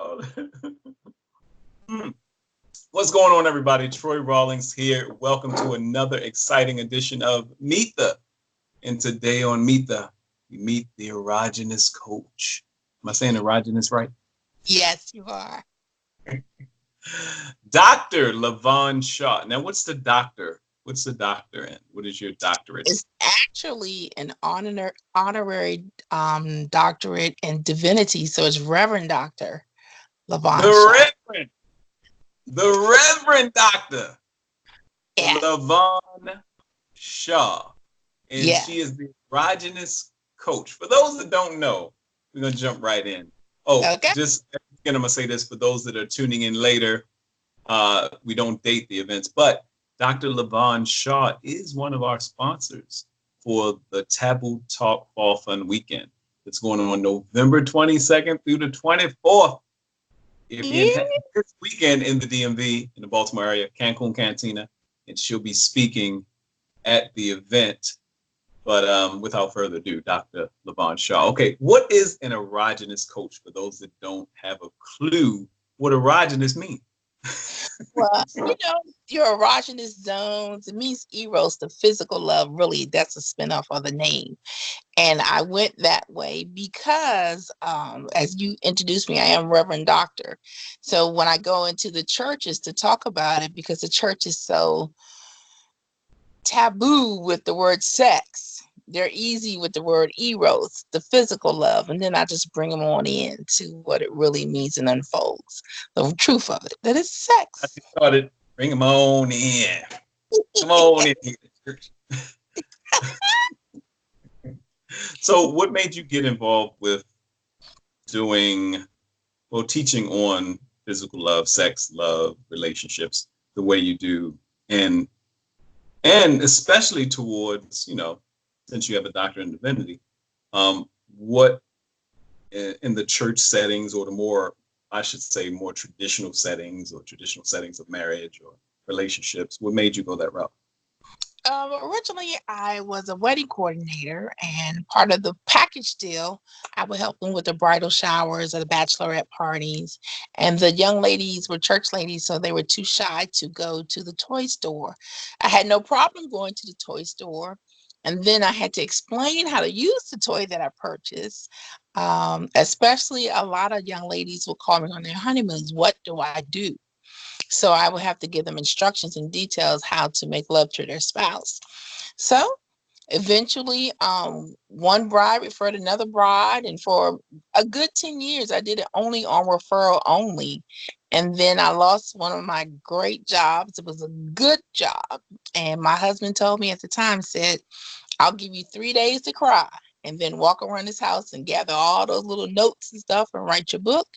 Oh. What's going on, everybody? Troy Rawlings here. Welcome to another exciting edition of Meet the. And today on Meet the, we meet the erogenous coach. Am I saying erogenous right? Yes, you are. Dr. LaVonne Shaw. Now, what's the doctor? What's the doctor in? What is your doctorate? It's actually an honorary doctorate in divinity. So it's Reverend Dr. LaVonne Shaw. The Reverend Dr. Yes. LaVonne Shaw. And Yes. she is the erogenous coach. For those that don't know, we're going to jump right in. Oh, Okay. just again, I'm going to say this for those that are tuning in later. We don't date the events, but Dr. LaVonne Shaw is one of our sponsors for the Taboo Talk Fall Fun Weekend. It's going on November 22nd through the 24th. If you're this weekend in the DMV, in the Baltimore area, Cancun Cantina, and she'll be speaking at the event. But without further ado, Dr. LaVonne Shaw. Okay, what is an erogenous coach for those that don't have a clue what erogenous means? Well, your erogenous zones, it means eros, the physical love. Really, that's a spinoff of the name. And I went that way because, as you introduced me, I am Reverend Doctor. So when I go into the churches to talk about it, because the church is so taboo with the word sex, they're easy with the word eros, the physical love. And then I just bring them on in to what it really means and unfolds the truth of it, that it's sex. I started, bring them on in. Come on in here, church. So what made you get involved with teaching on physical love, sex, love, relationships, the way you do, and especially towards, since you have a doctorate in divinity, what in the church settings or the more, I should say, more traditional settings or traditional settings of marriage or relationships, what made you go that route? Originally, I was a wedding coordinator, and part of the package deal, I would help them with the bridal showers or the bachelorette parties. And the young ladies were church ladies, so they were too shy to go to the toy store. I had no problem going to the toy store. And then I had to explain how to use the toy that I purchased. Especially a lot of young ladies will call me on their honeymoons. What do I do? So I would have to give them instructions and details how to make love to their spouse. So eventually, one bride referred another bride, and for a good 10 years, I did it only on referral only. And then I lost one of my great jobs. It was a good job. And my husband told me at the time, said, I'll give you 3 days to cry and then walk around this house and gather all those little notes and stuff and write your book.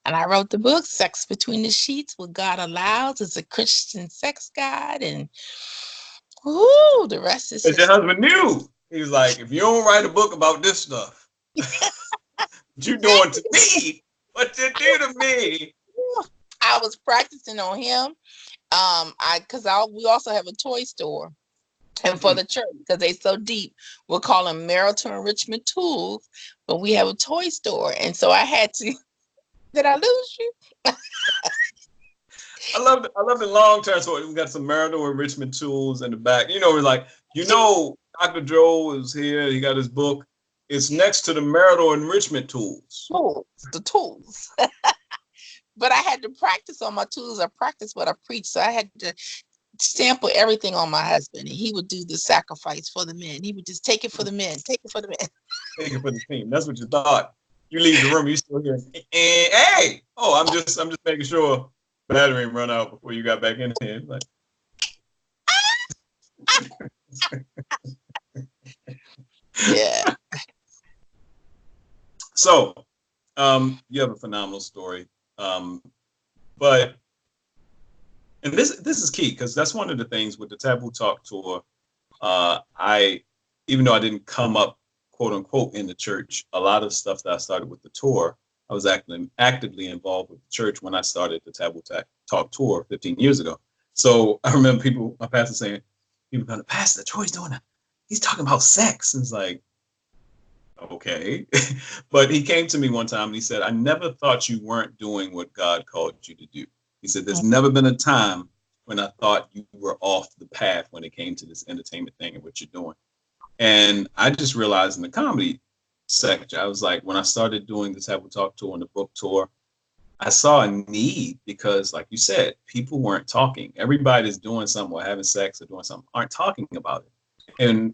And I wrote the book, Sex Between the Sheets, What God Allows. It's a Christian sex guide. And the rest is Because your husband knew. He was like, if you don't write a book about this stuff, what you doing to me? What you do to me? I was practicing on him. We also have a toy store. And for the church, because they so deep, we'll call them marital enrichment tools, but we have a toy store. And so I had to, did I lose you? I love the long term. So we got some marital enrichment tools in the back. We're like, Dr. Joe is here. He got his book. It's next to the marital enrichment tools. The tools. But I had to practice on my tools. I practiced what I preach. So I had to sample everything on my husband, and he would do the sacrifice for the men. He would just take it for the men, take it for the men. Take it for the team. That's what you thought. You leave the room, you still hear, hey, I'm just making sure battery run out before you got back in here. Like, yeah. So, you have a phenomenal story, but. And this is key, because that's one of the things with the Taboo Talk tour. Even though I didn't come up, quote unquote, in the church, a lot of stuff that I started with the tour, I was actively involved with the church when I started the Taboo Talk tour 15 years ago. So I remember my pastor saying, people going, Pastor Troy's doing it. He's talking about sex. And it's like, Okay. But he came to me one time and he said, I never thought you weren't doing what God called you to do. He said, there's never been a time when I thought you were off the path when it came to this entertainment thing and what you're doing. And I just realized in the comedy sector, I was like, when I started doing the Taboo Talk tour and the book tour, I saw a need because, like you said, people weren't talking. Everybody's doing something or having sex or doing something, aren't talking about it. And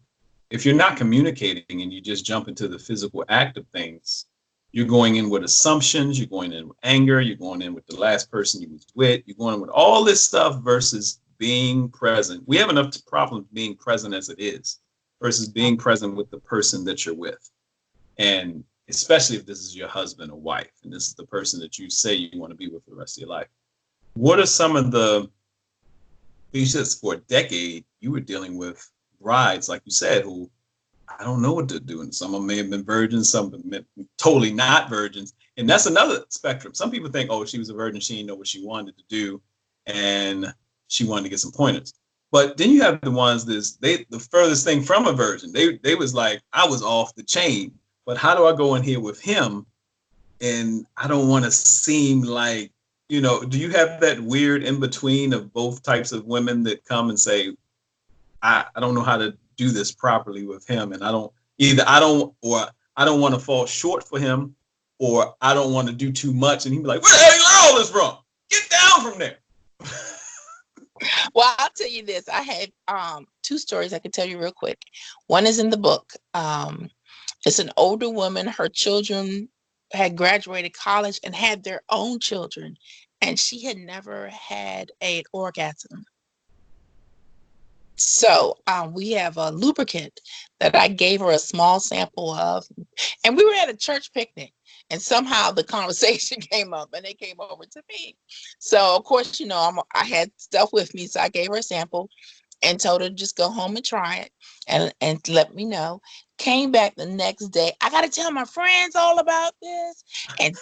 if you're not communicating and you just jump into the physical act of things, you're going in with assumptions, you're going in with anger, you're going in with the last person you was with, you're going in with all this stuff versus being present. We have enough problems being present as it is versus being present with the person that you're with. And especially if this is your husband or wife, and this is the person that you say you want to be with for the rest of your life. What are some of the, you said for a decade, you were dealing with brides, like you said, who I don't know what they're doing. Some of them may have been virgins, some have been totally not virgins. And that's another spectrum. Some people think, oh, she was a virgin, she didn't know what she wanted to do, and she wanted to get some pointers. But then you have the ones the furthest thing from a virgin. They was like, I was off the chain. But how do I go in here with him? And I don't want to seem like, do you have that weird in between of both types of women that come and say, I don't know how to do this properly with him, and I don't want to fall short for him, or I don't want to do too much, and he'd be like, where the hell you learn all this from? Get down from there. Well, I'll tell you this. I had two stories I can tell you real quick. One is in the book. It's an older woman. Her children had graduated college and had their own children, and she had never had an orgasm. So we have a lubricant that I gave her a small sample of, and we were at a church picnic, and somehow the conversation came up, and they came over to me. So of course, I had stuff with me, so I gave her a sample and told her to just go home and try it, and let me know. Came back the next day. I got to tell my friends all about this, and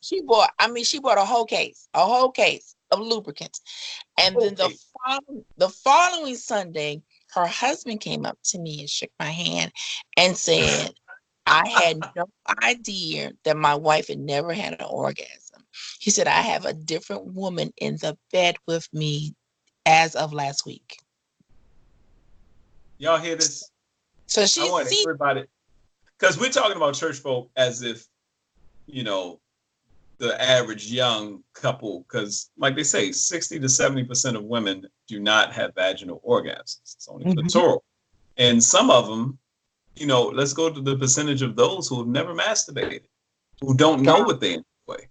she bought. I mean, she bought a whole case of lubricants. And then Okay. the following Sunday, her husband came up to me and shook my hand and said, I had no idea that my wife had never had an orgasm. He said, I have a different woman in the bed with me as of last week. Y'all hear this? So I want everybody, because we're talking about church folk as if, the average young couple, because like they say, 60 to 70% of women do not have vaginal orgasms. It's only clitoral. And some of them, let's go to the percentage of those who have never masturbated, who don't know what they enjoy.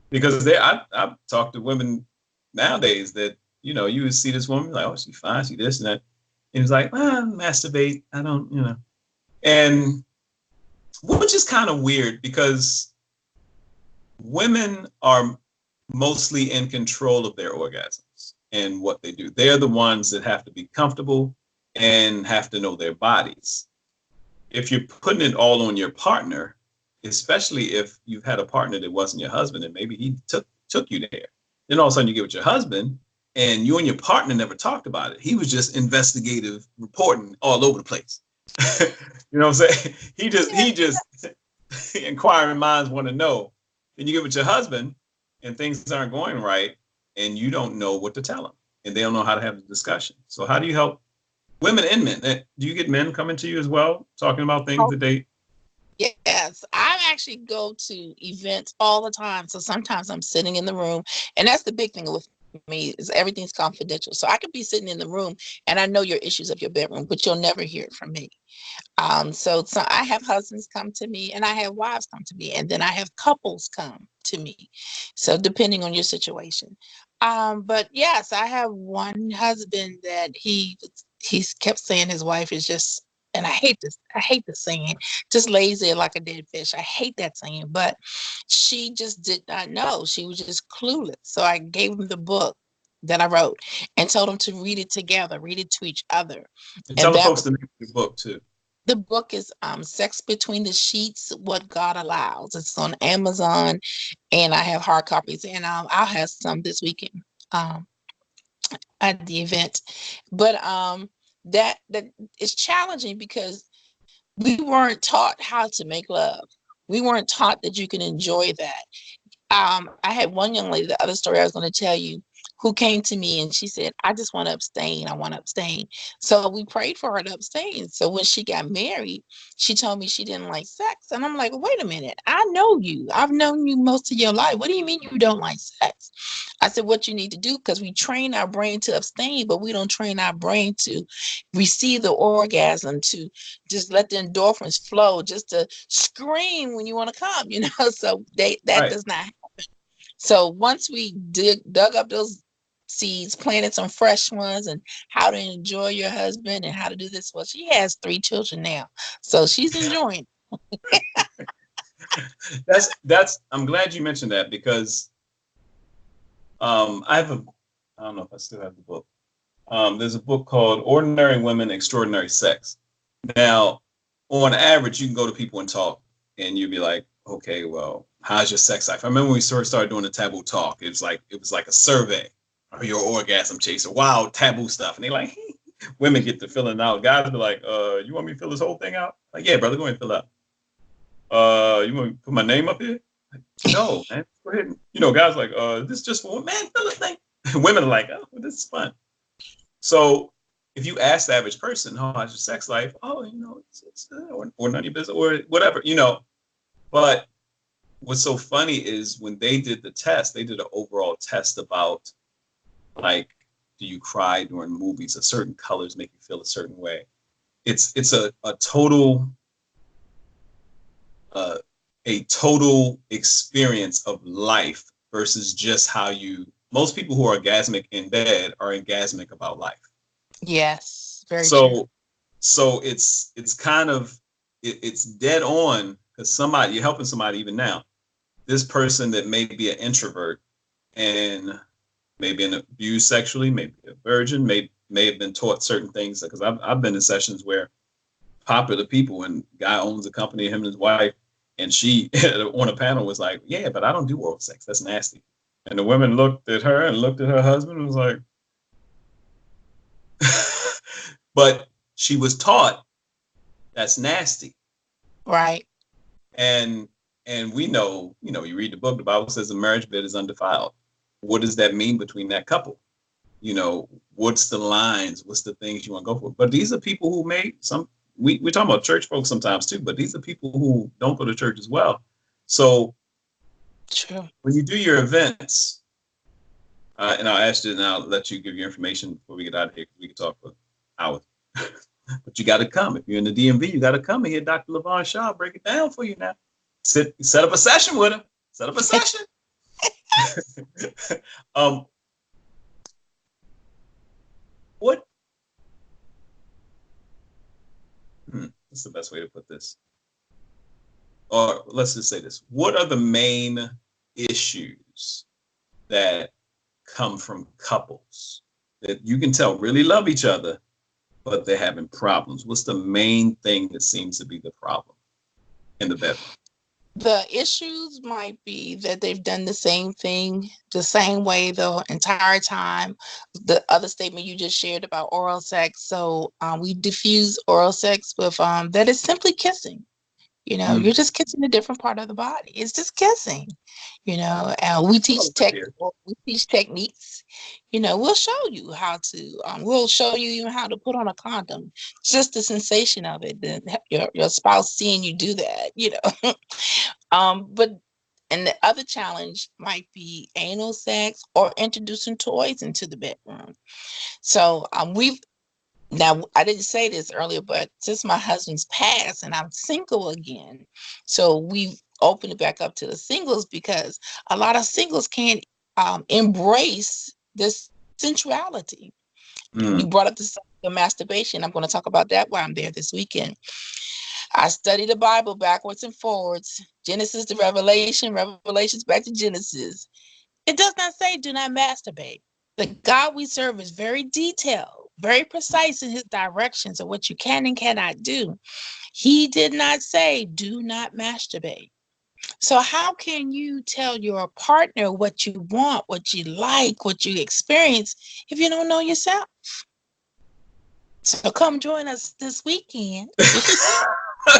Because I've talked to women nowadays that, you would see this woman like, oh, she's fine, she this and that. And it's like, masturbate. I don't, and which is kind of weird because women are mostly in control of their orgasms and what they do. They're the ones that have to be comfortable and have to know their bodies. If you're putting it all on your partner, especially if you've had a partner that wasn't your husband and maybe he took you there, then all of a sudden you get with your husband and you and your partner never talked about it. He was just investigative reporting all over the place. You know what I'm saying? He just inquiring minds want to know. Then you get with your husband and things aren't going right and you don't know what to tell them and they don't know how to have the discussion. So how do you help women and men? Do you get men coming to you as well, talking about things that they? Yes, I actually go to events all the time. So sometimes I'm sitting in the room, and that's the big thing with me is everything's confidential. So I could be sitting in the room and I know your issues of your bedroom, but you'll never hear it from me. So I have husbands come to me and I have wives come to me, and then I have couples come to me. So depending on your situation. But yes, I have one husband that he's kept saying his wife is just, and I hate this saying, just lays there like a dead fish. I hate that saying, but she just did not know. She was just clueless. So I gave him the book that I wrote and told him to read it together, read it to each other. And And tell the that folks the name of your book too. the book is Sex Between the Sheets, What God Allows. It's on Amazon, and I have hard copies, and I'll have some this weekend um, at the event. But that is challenging because we weren't taught how to make love. We weren't taught that you can enjoy that. I had one young lady, the other story I was going to tell you, who came to me and she said, I just want to abstain. I want to abstain. So we prayed for her to abstain. So when she got married, she told me she didn't like sex. And I'm like, wait a minute. I know you. I've known you most of your life. What do you mean you don't like sex? I said, what you need to do, because we train our brain to abstain, but we don't train our brain to receive the orgasm, to just let the endorphins flow, just to scream when you want to come, So that Right. does not. So once we dug up those seeds, planted some fresh ones, and how to enjoy your husband and how to do this. Well, she has 3 children now, so she's enjoying. I'm glad you mentioned that, because I don't know if I still have the book. There's a book called Ordinary Women, Extraordinary Sex. Now, on average, you can go to people and talk, and you'd be like, okay, well, how's your sex life? I remember when we first started doing the taboo talk, it was like a survey. Are you an orgasm chaser? Wow, taboo stuff. And they like, women get to filling out. Guys be like, you want me to fill this whole thing out? Like, yeah, brother, go ahead and fill out. You want me to put my name up here? Like, no, man, go ahead. Guys like, this is just for man, fill the thing. Women are like, oh, well, this is fun. So if you ask the average person, oh, how's your sex life? Oh, it's or none of your business or whatever, But what's so funny is when they did the test, they did an overall test about, like, do you cry during movies? Or certain colors make you feel a certain way. It's a total experience of life versus just how most people who are orgasmic in bed are orgasmic about life. Yes, very true. So it's kind of it's dead on, because you're helping somebody even now. This person that may be an introvert and maybe been abused sexually, maybe a virgin, may have been taught certain things, because I've been in sessions where popular people, and guy owns a company, him and his wife, and she on a panel was like, yeah, but I don't do oral sex, that's nasty. And the women looked at her and looked at her husband and was like, but she was taught that's nasty. Right. And we know, you read the book, the Bible says the marriage bed is undefiled. What does that mean between that couple? What's the lines? What's the things you want to go for? But these are people who we're talking about church folks sometimes too, but these are people who don't go to church as well. So True. when you do your events, and I'll ask you, and I'll let you give your information before we get out of here, because we can talk for hours. But you got to come. If you're in the DMV, you got to come and hear Dr. LaVonne Shaw break it down for you now. Set up a session with her. Set up a session. What's the best way to put this? Or let's just say this. What are the main issues that come from couples that you can tell really love each other, but they're having problems? What's the main thing that seems to be the problem in the bedroom? The issues might be that they've done the same thing the same way the entire time. The other statement you just shared about oral sex. So we diffuse oral sex with that is simply kissing. You're just kissing a different part of the body. It's just kissing. And we teach techniques. We'll show you how to. We'll show you even how to put on a condom. Just the sensation of it, then your spouse seeing you do that. But and the other challenge might be anal sex or introducing toys into the bedroom. So now, I didn't say this earlier, but since my husband's passed and I'm single again, so we've opened it back up to the singles, because a lot of singles can't embrace this sensuality. You brought up the masturbation. I'm going to talk about that while I'm there this weekend. I study the Bible backwards and forwards, Genesis to Revelation, Revelations back to Genesis. It does not say do not masturbate. The God we serve is very detailed, very precise in his directions of what you can and cannot do. He did not say do not masturbate. So how can you tell your partner what you want, what you like, what you experience if you don't know yourself? So come join us this weekend.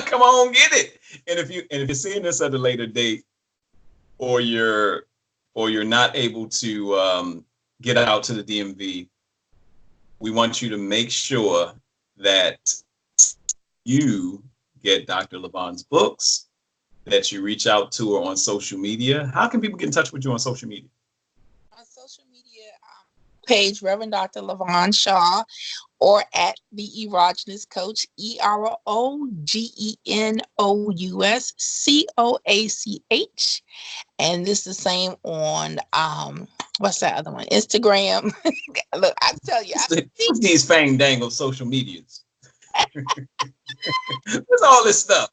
Come on, get it. And if you're seeing this at a later date, or you're not able to get out to the DMV, we want you to make sure that you get Dr. LaVonne's books, that you reach out to her on social media. How can people get in touch with you on social media? On social media page, Reverend Dr. LaVonne Shaw, or at the Erogenous Coach, EROGENOUSCOACH. And this is the same on what's that other one? Instagram. Look, I tell you, What's these fang dangle social medias? What's all this stuff?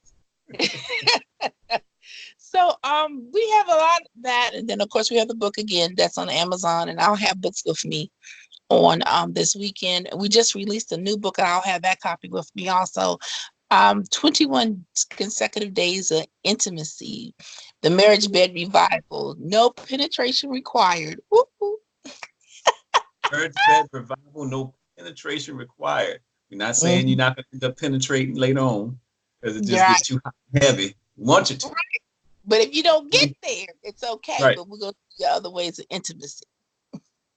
So we have a lot of that, and then of course we have the book again that's on Amazon, and I'll have books with me on this weekend. We just released a new book, and I'll have that copy with me also. 21 consecutive days of intimacy, the marriage bed revival, no penetration required. Woo-hoo. Marriage bed revival, no penetration required. We're not saying you're not going to end up penetrating later on, because it just gets too hot and heavy. We want you to. Right. But if you don't get there, it's okay. Right. But we're going to see other ways of intimacy.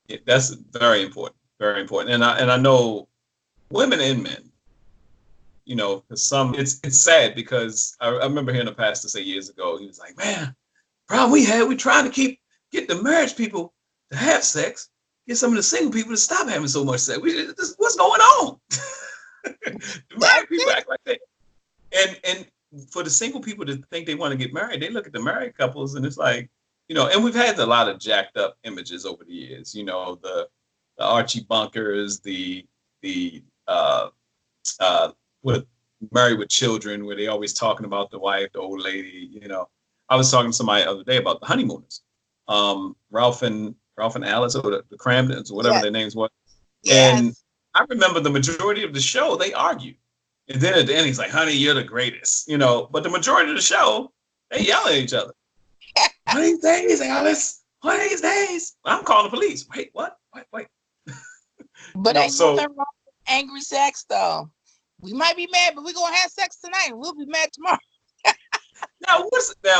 Yeah, that's very important. Very important. And I know women and men, because it's sad, because I remember hearing a pastor say years ago, he was like, man, problem we're trying to get the marriage people to have sex, get some of the single people to stop having so much sex. What's going on? The married people act like that. And for the single people to think they want to get married, they look at the married couples and it's like, and we've had a lot of jacked up images over the years, the Archie Bunkers, the with Married with Children, where they always talking about the wife, the old lady. I was talking to somebody the other day about the honeymooners, Ralph and Alice, or the Cramdens, or whatever their names were. Yes. And I remember the majority of the show they argued, and then at the end he's like, "Honey, you're the greatest," But the majority of the show they yell at each other. One of these days, Alice. One of these days, I'm calling the police. Wait, what? Wait. But ain't nothing wrong with angry sex, though. We might be mad, but we're gonna have sex tonight, and we'll be mad tomorrow. Now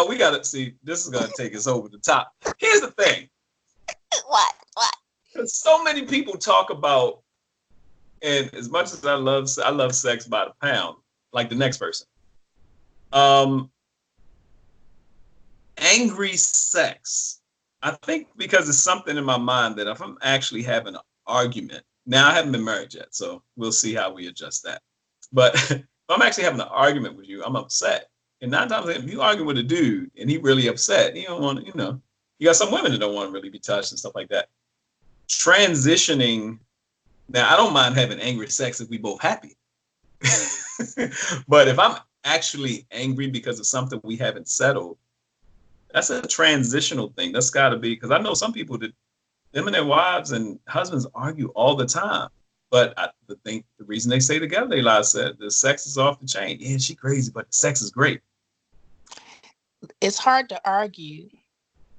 we gotta see. This is gonna take us over the top. Here's the thing. What? Because so many people talk about, and as much as I love sex by the pound, like the next person. Angry sex. I think because it's something in my mind that if I'm actually having an argument, now I haven't been married yet, so we'll see how we adjust that. But if I'm actually having an argument with you, I'm upset. And 9 times if you argue with a dude and he really upset, you don't want to, you got some women that don't want to really be touched and stuff like that. Transitioning. Now, I don't mind having angry sex if we both happy. But if I'm actually angry because of something we haven't settled, that's a transitional thing. That's got to be, because I know some people that them and their wives and husbands argue all the time. But the reason they stay together, Eli said, the sex is off the chain. Yeah, she crazy, but the sex is great. It's hard to argue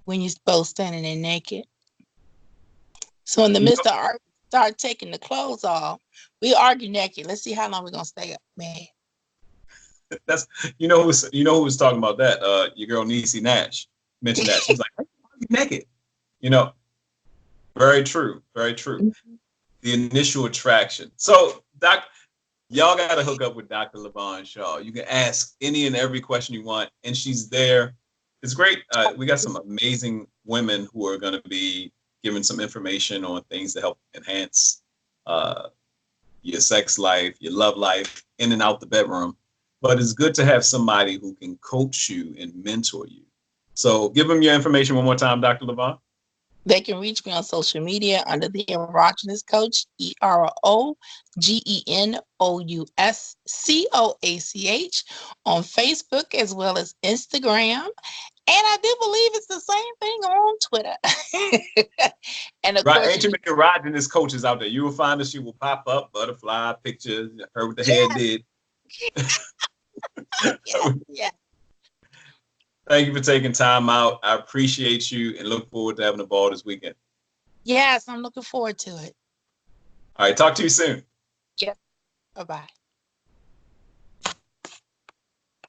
when you're both standing there naked. So in the midst of arguing, start taking the clothes off. We argue naked. Let's see how long we're gonna stay up, man. That's who was talking about that. Your girl Niecy Nash mentioned that. She's like, "Why are you naked?" Very true. Very true. Mm-hmm. The initial attraction. So, y'all got to hook up with Dr. LaVonne Shaw. You can ask any and every question you want, and she's there. It's great. We got some amazing women who are going to be giving some information on things to help enhance your sex life, your love life, in and out the bedroom. But it's good to have somebody who can coach you and mentor you. So give them your information one more time, Dr. LaVonne. They can reach me on social media under the Erogenous Coach, EROGENOUSCOACH, on Facebook as well as Instagram. And I do believe it's the same thing on Twitter. And of course, ain't too many erogenous coaches out there. You will find that she will pop up, butterfly pictures, her with the hair did. Yeah. Thank you for taking time out. I appreciate you and look forward to having a ball this weekend. Yes, I'm looking forward to it. All right, talk to you soon. Yeah. Bye-bye.